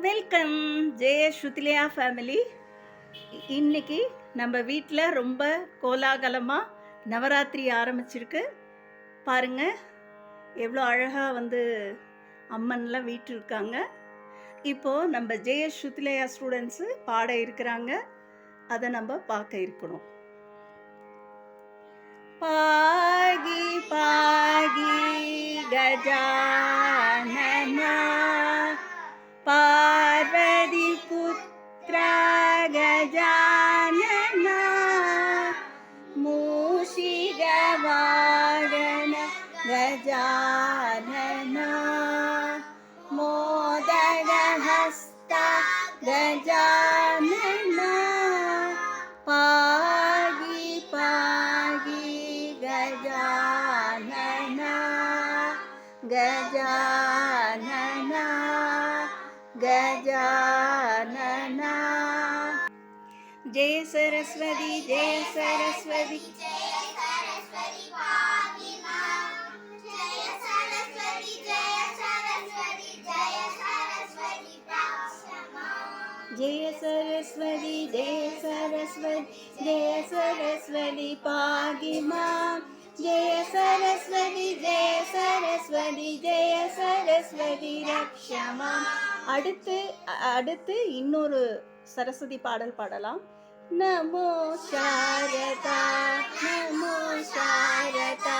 Welcome ஜெய Shruthilaya family. இன்னைக்கு நம்ம வீட்டில் ரொம்ப கோலாகலமாக நவராத்திரி ஆரம்பிச்சிருக்கு. பாருங்க எவ்வளோ அழகாக அம்மன்லாம் வீட்டு இருக்காங்க. இப்போது நம்ம ஜெய ஸ்ருதிலயா ஸ்டூடெண்ட்ஸு பாட இருக்கிறாங்க. அதை நம்ம பார்க்க இருக்கணும். பாகி பாகி கஜானனா பார்வதி புத்ரா கஜானனா மூஷிக வாகன கஜானனா மோதக ஹஸ்த கஜானனா பாகி பாகி கஜானனா கஜானனா गजानना। जय सरस्वती जय सरस्वती जय सरस्वती पाहि मां। जय सरस्वती जय सरस्वती जय सरस्वती रक्षमा। जय सरस्वती जय सरस्वती जय सरस्वती पाहि मां। जय सरस्वती जय सरस्वती जय सरस्वती रक्षमा। அடுத்து இன்னொரு சரஸ்வதி பாடல் பாடலாம். நமோ சாரதா நமோ சாரதா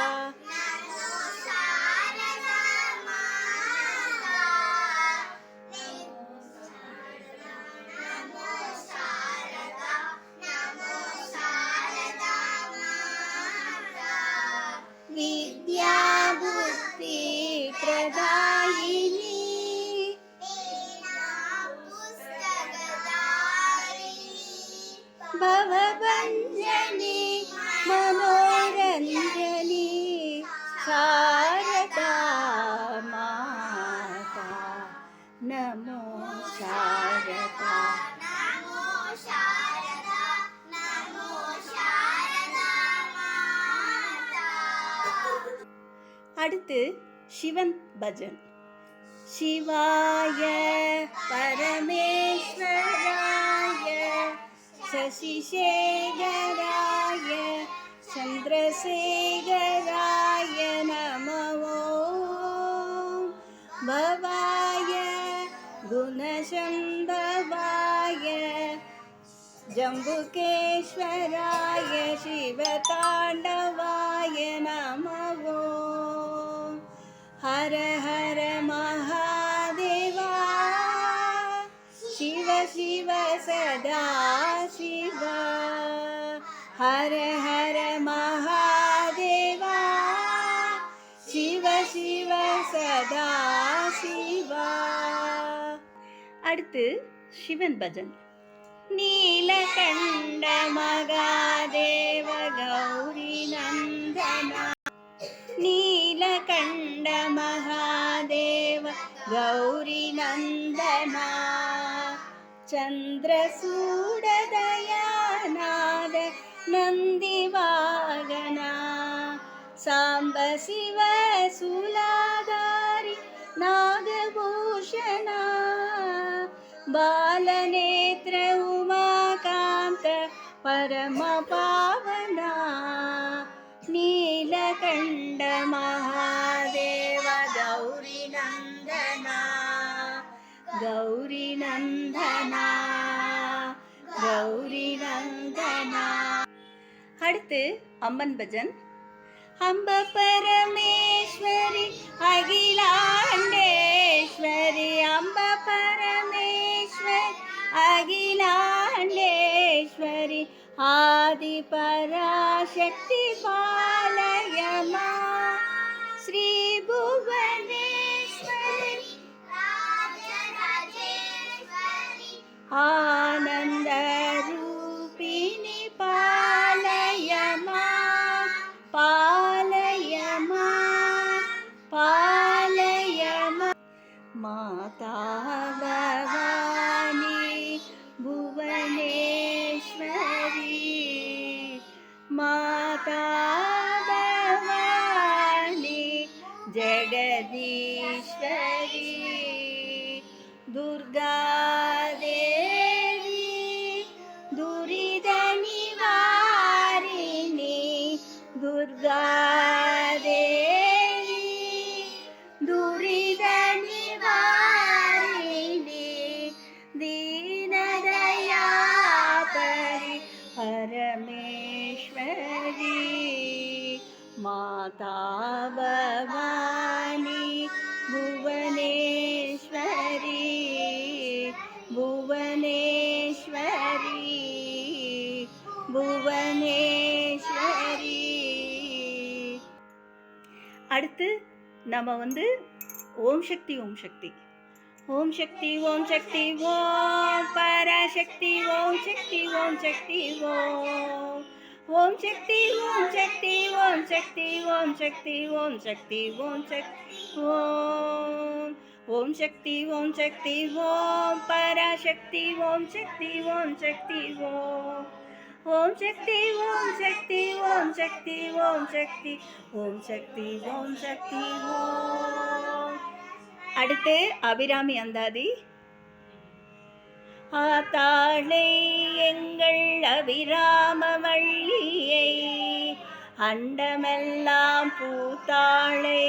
வித்யா புத்தி பிரதாயினி भवभञ्जनी मनोरञ्जनी शारदा माता नमो शारदा नमो शारदा नमो शारदा माता। அடுத்து சிவன் பஜன். शिवाय परमेश्वराय शशिशेखराय चन्द्रशेखराय नमो भवाय गुणसम्भवाय जम्बुकेश्वराय शिवताण्डवाय नमो हर हर महादेवा शिव शिव सदा शिव हर हर महादेवा शिव शिव सदा शिव. அடுத்து சிவன் பஜன். நீலகண்ட மகாதேவ கௌரி நந்தனா நீலகண்ட மகாதேவ கௌரி நந்தனா चन्द्रसूडदयानाद नन्दिवागना साम्ब शिव शूलाधारि नागभूषणा बालनेत्र उमाकान्त परमपावना नीलकण्ठ महादेव गौरी नन्दना गौरी नन्दना गौरी नन्दना. அடுத்து அம்மன் பஜன். அம்ப பரமேஸ்வரி அகிலாண்டேஸ்வரி அம்ப பரமேஸ்வரி அகிலாண்டேஸ்வரி ஆதி பராசக்தி பாலயமா ஸ்ரீ புவனேஸ்வரி आनंद रूपिणी पालयमा पालयमा पालयमा माता भवानी भुवनेश्वरी माता भवानी தேவி துரித நிவாரிணி துர்கா தேவி துரித நிவாரிணி दीनदयापरि परमेश्वरी माता भवानी भुवनेश्वरी भुवनेश्वरी भुवनेश्वरी. அடுத்து நம்ம ஓம் சக்தி ஓம் சக்தி ஓம் சக்தி ஓம் சக்தி ஓம் பராசக்தி ஓம் சக்தி ஓம் சக்தி ஓம் ஓம் சக்தி ஓம் சக்தி ஓம் சக்தி ஓம் சக்தி ஓம் சக்தி ஓம் சக்தி ஓம் ஓம் சக்தி ஓம் சக்தி ஓம் பராசக்தி ஓம் சக்தி ஓம் சக்தி ஓம் ஓம் சக்தி ஓம் சக்தி ஓம் சக்தி ஓம் சக்தி ஓம் சக்தி ஓம் சக்தி ஓம். அடுத்து அபிராமி அந்தாதி. ஆத்தாளை எங்கள் அபிராம வள்ளியை அண்டமெல்லாம் பூத்தாளை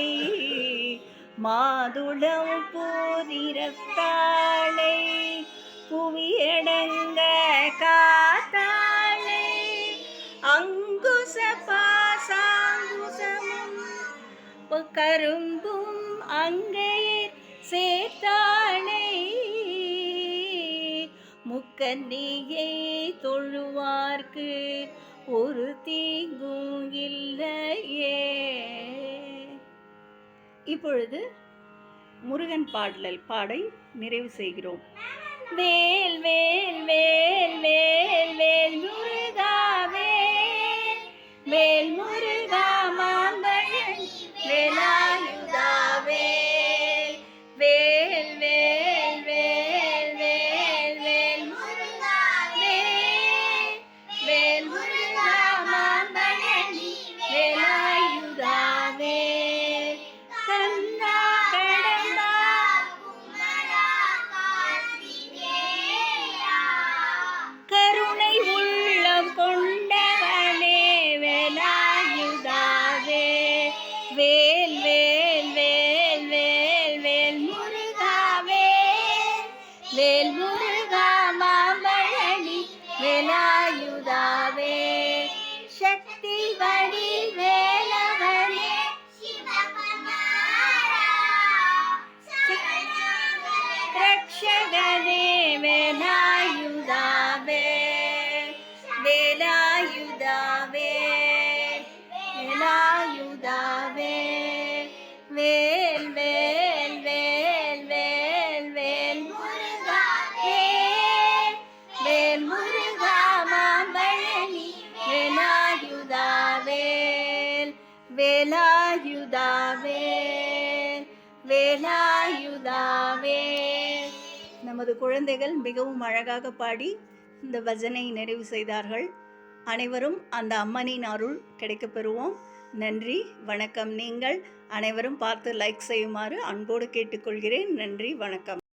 மாதுளம் பூரிரத்தாளை புவியடங்க காத்தாளை அங்குச பாசாங்குசமும் கரும்பும் அங்கையர் சேர்த்தாளை முக்கன்னியை தொழுவார்க்கு ஒரு தீங்கும் இல்லையே. இப்பொழுது முருகன் பாடலை நிறைவு செய்கிறோம். வேல் வேல் வேல் வேல் வேல் முருகா வேல் வேல் முருகா மாம்பழன் வேலாயுதா வேல் வேல் வேல் வேல் வேல் வேல் முருகா வேல் வேல் முருகா மாம்பழன் வேலாயுதா வேல் கண்ணா கடம்பா கருணை உள்ளம் கொண்டவனே வேலாயுதா வேல் வேல் வேல் வேல் வேல் வேல் முருகா வேல் வேல் முருகா மாம்பழனி வேலாயுதா வேல் சக்தி வடி வேலவனே ரக்ஷகனே வேலாயுதா வேல் வேலாயுதா வேல் வேலாயுதா வேல் வேல் வேல் வேல் வேல் வேல் முருகா வேல் வேல் முருகா மாம்பழனி வேலாயுதா வேல் வேலாயுதா வேல் வேலாயுதா வேல். நமது குழந்தைகள் மிகவும் அழகாக பாடி இந்த பஜனை நிறைவு செய்தார்கள். அனைவரும் அந்த அம்மனின் அருள் கிடைக்கப் பெறுவோம். நன்றி, வணக்கம். நீங்கள் அனைவரும் பார்த்து லைக் செய்யுமாறு அன்போடு கேட்டுக்கொள்கிறேன். நன்றி, வணக்கம்.